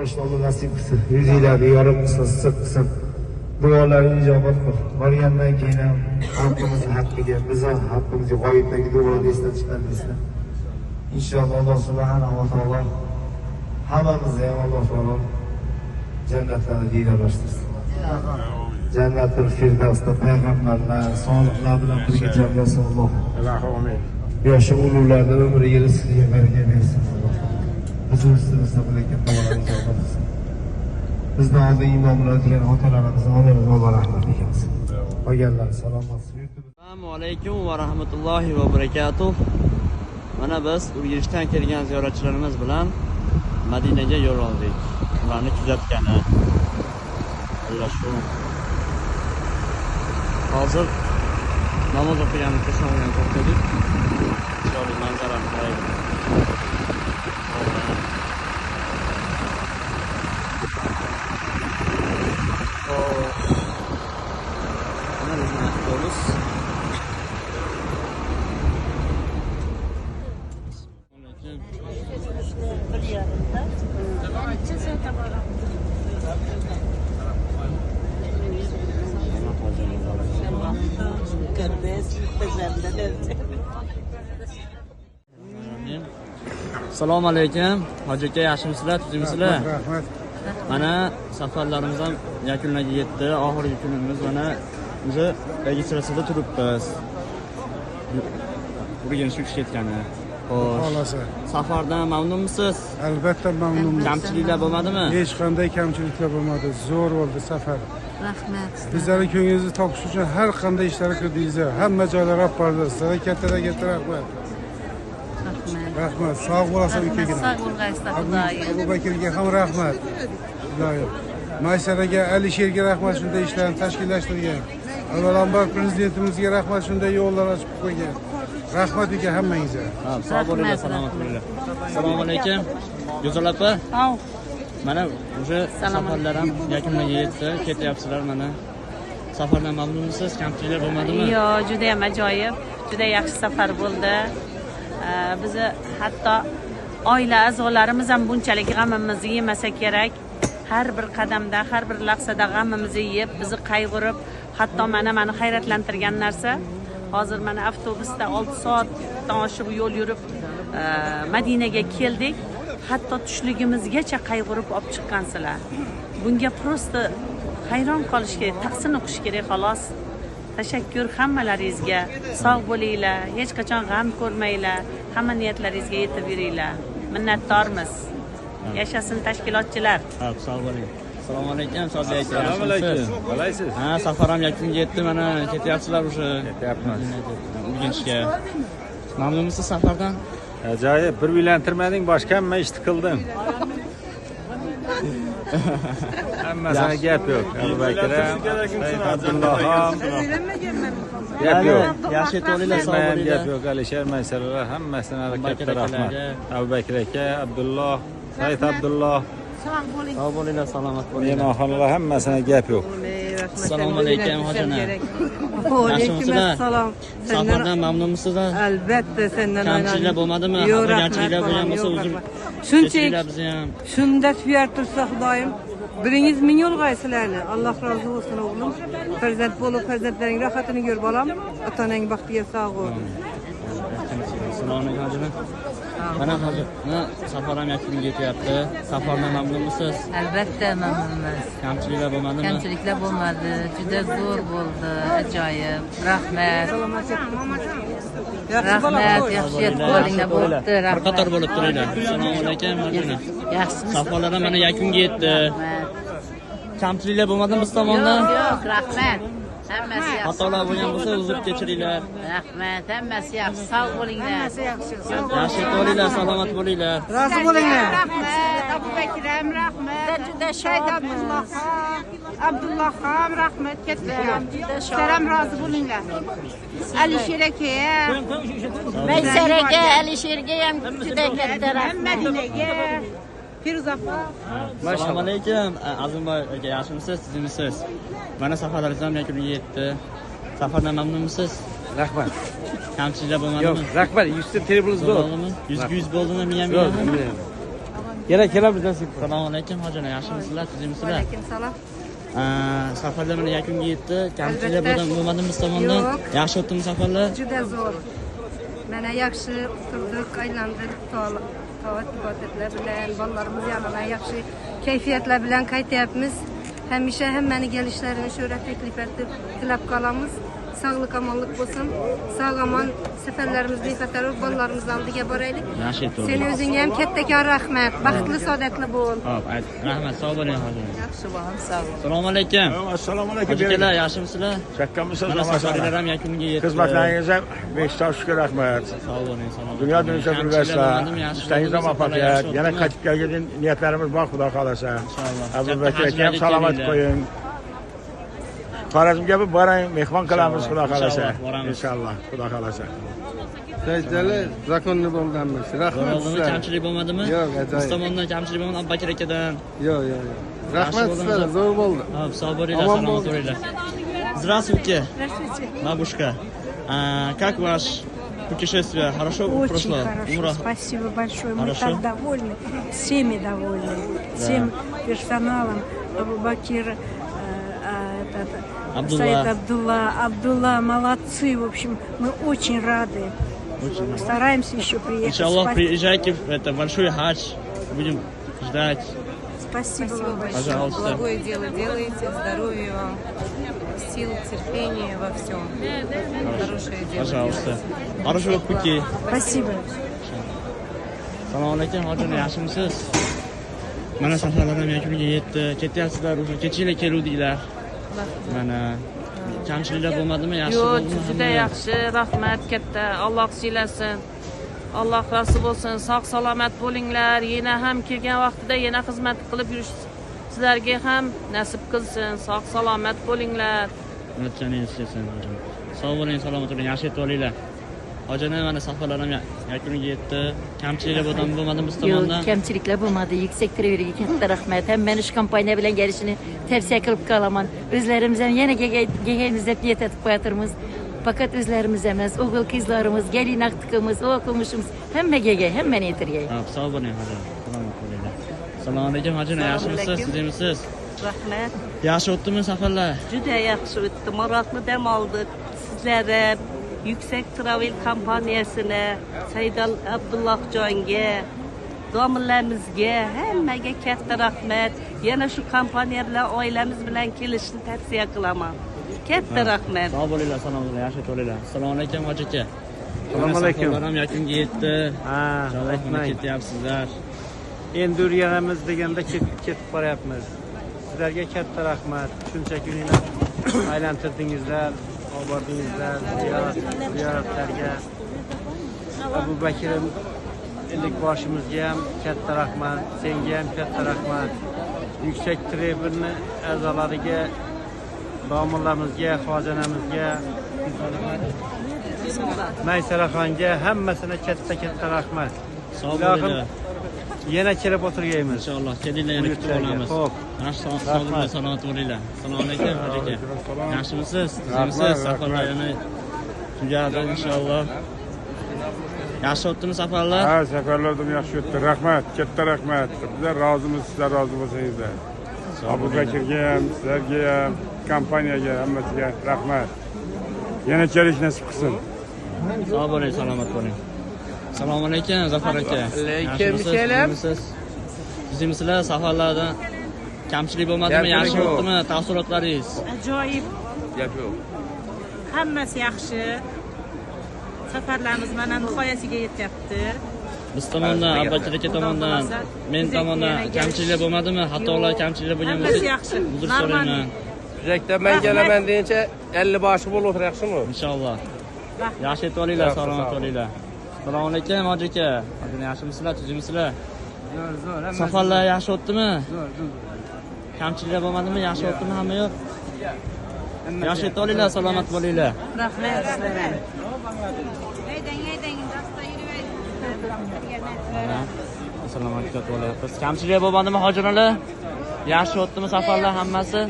borishni Alloh nasib qilsin. Yuzinglarni yorib qilsin, issiq qilsin. Duolarni ijobat qil. Borgandan keyin ham xalqimiz haqqiga, bizning haqqimizga g'oyibdagi duolarni eslatishlarni inshaalloh Alloh subhanahu va taolo hammamizni ham Alloh taolo jannatlarni diydorlashtirsin. Jannatul Firdavsda payg'ambarlar, solihlar bilan birga jamlasin Alloh. Amin. Yoshi ulug'larning umriga, rizqiga baraka bersin Alloh. Bizning ustimizda bo'lgan duolarni ijobat qilsin. Bizni oldin imom bo'ladigan otalarimizni Alloh rahmat eylesin. Qolganlar salomat. Assalomu alaykum va rahmatullohi va barakatuh. Mana biz Urganchdan kelgan ziyoratchilarimiz bilan Madinaga yo'l oldik. Ularni kuzatgani. Hozir namoz o'qiganni to'sondan to'xtadik. Chiroyli manzarani qaraymiz. Mana bizning avtobus. Assalomu alaykum. Hoji aka, yaxshimisizlar? Tuzimsizlar? Rahmat. Mana safarlarimiz ham yakunlarga yetdi. Oxirgi kunimiz mana biz registratsiyada turibmiz. Urganchga uch ketgani. Xo'sh. Safardan mamnunmisiz? Albatta mamnunman. Kamchiliklar bo'lmadimi? Hech qanday kamchiliklar bo'lmadi. Zo'r bo'ldi safar. Rahmat. Bizlarning ko'nglingizni topish uchun har qanday ishlarga kirdingiz. Hamma joylarga olib bordingiz. Sizlarga katta rahmat. Rahmat. Sog' bo'lasiz ukagina. Sog' bo'lg'aysiz Xudoyim. Abu Bakrga ham rahmat. Xudoyim. Maysaraga, Alisherga rahmat shunday ishlarni tashkillashtirgan. Avvalambor prezidentimizga rahmat shunday yo'llar ochib qo'ygan. Rahmat uka hammangizga. Sog' bo'linglar, salomat bo'linglar. Assalomu alaykum. Go'zal opa. Mana o'sha safarlar ham yakunlarga yetdi. Ketyapsizlar mana. Safardan mamnunmisiz? Kamchiliklar bo'lmadimi? Yo'q, juda ham ajoyib. Juda yaxshi safar bo'ldi. Biz hatto oila a'zolarimiz ham bunchalik g'amimizni yemasa kerak. Har bir qadamda, har bir lahzada g'amimizni yeb, bizni qayg'urib, hatto meni hayratlantirgan narsa, hozir mana avtobusda 6 soatdan oshiq yo'l yurib Madinaga keldik. Hatto tushligimizgacha qayg'urib olib chiqqansizlar. Bunga prosta hayron qolish kerak, tahsin o'qish kerak xolos. Tashakkur hammalaringizga. Sog' bo'linglar, hech qachon g'am ko'rmanglar. Hamma niyatlaringizga yetib yuringlar. Minnatdormiz. Yashasin tashkilotchilar. Sog' bo'ling. Assalomu alaykum, Sodiq aka. Assalomu alaykum. Qalaysiz? Ha, safar ham yakuniga yetdi, mana ketyapsizlar o'sha. Ketyapmiz. Urganchga. Mamnunmisiz safardan? Ajoyib, bir uylantirmading, boshqa hamma ishni qildim. Hammasini gap yo'q. Abu Bakr ham, Abdulloh ham. Gap yo'q. Yaxshi to'linglar, sog' bo'linglar. Gap yo'q, Alisher Maysaralar hammasini katta rahmat. Abu Bakr aka, Abdulloh, Said Abdulloh. Sog' bo'linglar, salomat bo'linglar. Mehmonxonalar hammasini gap yo'q. Assalomu alaykum, hojana. Alaykum assalom. Safardan mamnunmisizlar? Albatta sendan kamchiliklar bo'lmadimi? Kamchiliklar bo'lgan bo'lsa uzr. Shunchaki shunda suyar tursa Xudoyim, biringiz ming yo'lg'aysizlarni. Alloh rozi bo'lsin o'g'lim. Farzand bo'lib, farzandlaring rohatini ko'r bolam. Ota-onang baxtiga sog' bo'l. Assalomu alaykum hojana. Mana hozir safar ham yakuniga yetyapti. Safardan mamnunmisiz? Albatta mamnunmiz. Kamchiliklar bo'lmadimi? Kamchiliklar bo'lmadi. Juda zo'r bo'ldi. Ajoyib. Rahmat. Rahmat. Yaxshi yetib bo'linglar. Bo'pti. Bir qator bo'lib turinglar. Assalomu alaykum hojana. Yaxshimisiz? Safarlar ham mana yakuniga yetdi. Kamchiliklar bo'lmadimi biz tomondan? Yo'q, rahmat. Hammasi yaxshi. Xatolar bo'lgan bo'lsa uzr kechiringlar. Rahmat. Hammasi yaxshi. Sog' bo'linglar. Yaxshi bo'linglar, salomat bo'linglar. Rozi bo'linglar. Rahmat. Abu Bakram rahmat. Juda Said Abdulloh ham rahmat ketdilar. Salam rozi bo'linglar. Alisher aka, Maysar aka, Alisherga ham juda katta rahmat. Madinaga Firuzofa. Assalomu alaykum. Azimboy aka, yaxshimisiz? Tuzimisiz? Mana safarlaringiz ham yakuniga yetdi. Safardan mamnunmisiz? Rahmat. Kamchiliklar bo'lmadimi? Yo'q, rahmat. 100 ta teribimiz bo'ldi. 100 bo'ldimi? 100 bo'ldimi? 100 Yo'q, Yana kelamiz nasib. Assalomu alaykum hojilar, yaxshimisizlar, tuzukmisizlar? Alaykum salom. Safarlar mana yakuniga yetdi. Kamchiliklar bo'lmadimi biz tomondan? Yaxshi o'tdimi safarlar? Juda zo'r. Mana yaxshi turdik, aylandik, toat ibodatlar bilan, bolalarimiz yanına yaxshi kayfiyatlar bilan qaytyapmiz. Hamisha hammani kelishlarini sho'ra takliflar tilab qolamiz. Sağlık amanlık bo'lsin. Sağ aman seferlerimizni qatarib bolalarimiz oldiga boraylik. Sen o'zingga ham kattakon rahmat. Baxtli, saodatli bo'l. Xo'p, rahmat, sog' bo'ling hozir. Yaxshi bo'ling, sog' bo'l. Assalomu alaykum. Assalomu alaykum. Hojilar, yaxshimisizlar? Chakkamisiz? Mana safarlar ham yakuniga yetdi. Xizmatlaringizga beshta shukr rahmat. Sog' bo'ling, salomat. Dunyo birgaysizlar. Ishlaringizga muvaffaqiyat. Yana qaytib kelgan niyatlarimiz bor, Xudo xolasa. Inshaalloh. Abu Bakr aka ham salomat qo'ying. Xorazmga bir borang, mehmon qilamiz, Xudo xolasa. Inshaalloh, Xudo xolasa. Sajjali zakonni bo'lganmiz. Rahmat sizlarga. Kamchilik bo'lmadimi? Yo'q, ajoyib. Biz tomondan kamchilik bo'lmadi, Abu Bakr akadan. Yo'q. Rahmat sizlarga, zo'r bo'ldi. Hop, sog' bo'linglar, salomat bo'linglar. Здравствуйте. Здравствуйте. Бабушка. Как ваш путешествие? Хорошо прошло? Хорошо, спасибо большое. Мы Хорошо? так довольны, всеми довольны, всем персоналом. Абу Бакир, Саид Абдулла, молодцы. В общем, мы очень рады. Стараемся еще приехать. Иншаллах, приезжайте в это большой хадж. Будем ждать. Спасибо вам большое. Пожалуйста. Благое дело делаете, здоровья вам, сил, терпения во всем. Хорошее дело. Пожалуйста. Хорошего пути. Спасибо. Assalomu alaykum, hojilar, yaxshimisiz? Mana safarlar ham yakuniga yetdi. Ketyapsizlar, o'sha kechinglar keluvdinglar. Mana kamchiliklar bo'lmadimi? Yaxshi Yo'q, bo'ldimi? juda yaxshi, rahmat katta. Alloh siylasin. Alloh rozi bo'lsin. Sog' salomat bo'linglar. Yana ham kelgan vaqtida yana xizmat qilib yurish sizlarga ham nasib qilsin. Sog' salomat bo'linglar. Natchaningiz kelsin. Sog' bo'ling, salomat bo'ling, yaxshi yetib olinglar. Hojilar mana safarlar ham yakuniga yetdi. Kamchiliklar bo'lmadimi biz tomondan? Yo'q, kamchiliklar bo'lmadi. Yuksak trenerga katta rahmat. Ham meni shu kompaniya bilan kelishini tavsiya qilib qolaman. O'zlarimiz ham yana kelganmiz deb niyat etib qo'yatirmiz. Faqat o'zlarimiz emas, o'g'il qizlarimiz, gelin aqtiqimiz, o'qimishimiz hammaga hammani yetirgay. Hop, sog' bo'ling, hojilar. Salomat bo'linglar. Assalomu alaykum, hojilar, yaxshimisiz? Sizmisiz? Rahmat. Yaxshi o'tdimi safarlar? Juda yaxshi o'tdi. Maroqli dam oldik. Sizlarga Yüksek Travel kompaniyasına, Said Abdullahjonga, domlarimizga, hammaga katta rahmat. Yana shu kompaniya bilan oilamiz bilan kelishni tavsiya qilaman. Katta rahmat. Sog' bo'linglar, salomat bo'linglar, yaxshi o'tolinglar. Assalomu alaykum, hoji aka. Assalomu alaykum. Safarlar ham yakuniga yetdi. Inshaalloh mana ketyapsizlar. Endi yurganimiz deganda ketib boryapmiz. Sizlarga katta rahmat. Shuncha kunini aylantirdingizlar, olib bordingizlar, ziyoratlarga. Abu Bakrim ilk boshimizga ham katta rahmat, senga ham katta rahmat. Yuksak tribunni a'zolariga, domlarimizga, xojanamizga, Maysaraxonga hammasina katta rahmat. Sog' bo'linglar. Yana kelib o'tirgaymiz. Inshaalloh, kelinglar, yana kutib olamiz. Xo'p. Yaxshi sog' salomat bo'linglar. Assalomu alaykum, hoji aka. Yaxshimisiz? Sizmisiz? Safarlar yana tugadi inshaalloh. Yaxshi o'tdimi safarlar? Ha, safarlardan yaxshi o'tdi. Rahmat, katta rahmat. Bizlar rozimiz, sizlar rozi bo'lsangizlar. Abu Bakrga ham, sizlarga ham, kompaniyaga, hammasiga rahmat. Yana kelish nasib qilsin. Sog' bo'ling, salomat bo'ling. Assalomu alaykum, Zafar aka. Alaykum assalom. Sizmisizlar? Safarlardan kamchilik bo'lmadimi? Yaxshi o'tdimi? Taassurotlaringiz? Ajoyib. Hammasi yaxshi. Safarlarimiz mana nihoyasiga yetyapti. Biz tomondan, Abbakir aka tomonidan, men tomondan kamchiliklar bo'lmadimi? Xatolar, kamchiliklar bo'lgan bo'lsa, Hammasi yaxshi. uzr so'rayman. Yurakdan men kelaman deyincha 50 boshi bo'lib o'tir, yaxshimi? Inshaalloh. Yaxshi yetib olinglar, salomat bo'linglar. Assalomu alaykum, hoji aka. Hozir yaxshimisizlar, tuzukmisizlar? Zo'r. Safarlar yaxshi o'tdimi? Kamchiliklar bo'lmadimi? Yaxshi o'tdimi hamma yo'q? Yaxshi yetib olinglar, salomat bo'linglar. Rahmat sizlarga. Assalomu alaykum. Kamchilik bo'lmadimi, hojilar? Yaxshi o'tdimi safarlar hammasi?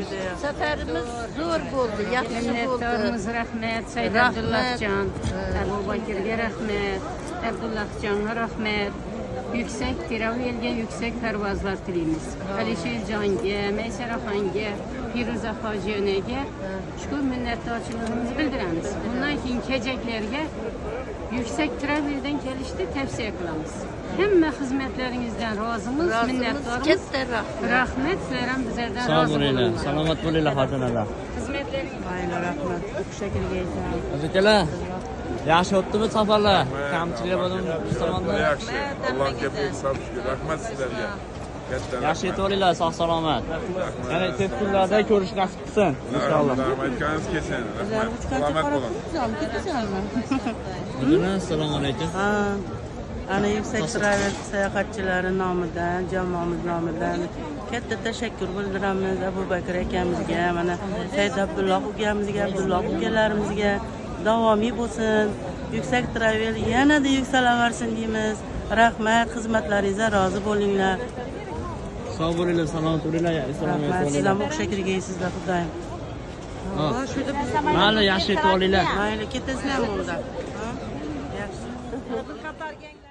Safarimiz zo'r bo'ldi, yaxshi bo'ldi. Minnatdorimiz rahmat. Said Abdullahjon, Abu Bakirga rahmat. Abdullahjonga rahmat. yüksek Tiravelga yüksek parvozlar tilaymiz. Alisherjonga, Maysaraxonga, Firuza Hojiyonaga chuqur minnatdorchiligimizni bildiramiz. Bundan keyin kelajaklarga yüksek Travel'dan kelishni tavsiya qilamiz. Hamma xizmatlaringizdan rozimiz, minnatdormiz. Rahmat, sizlar ham bizlardan Sog' rozi bo'linglar, bo'linglar. salomat bo'linglar xotinlar. Xizmatlaringiz mayli, rahmat. Bu shaklga aytaman. Aka, yaxshi o'tdimi safarlar? Kamchilik bo'ldimi tomondan? Yaxshi. Allohga ming shukr. Rahmat sizlarga. Yaxshi yetib olinglar, sog' salomat. Yana tez kunlarda ko'rish nasib qilsin, inshaalloh. Aytganingiz kelsin. Salomat bo'ling. Assalomu alaykum. Ana Yuksak Travel sayohatchilari nomidan, jamoamiz nomidan katta tashakkur bildiramiz Abu Bakr akamizga, mana Said Abdulloh ukamizga, Abdulloh ukalarimizga davomiy bo'lsin. Yuksak Travel yanada yuksalaversin deymiz. Rahmat, xizmatlaringizdan rozi bo'linglar. Sog' bo'linglar, salomat bo'linglar. Assalomu alaykum. Siz ham o'xshagan sizlar xudoyim. Mayli, yaxshi yetib olinglar. Mayli, ketasizlar unda. Yaxshi.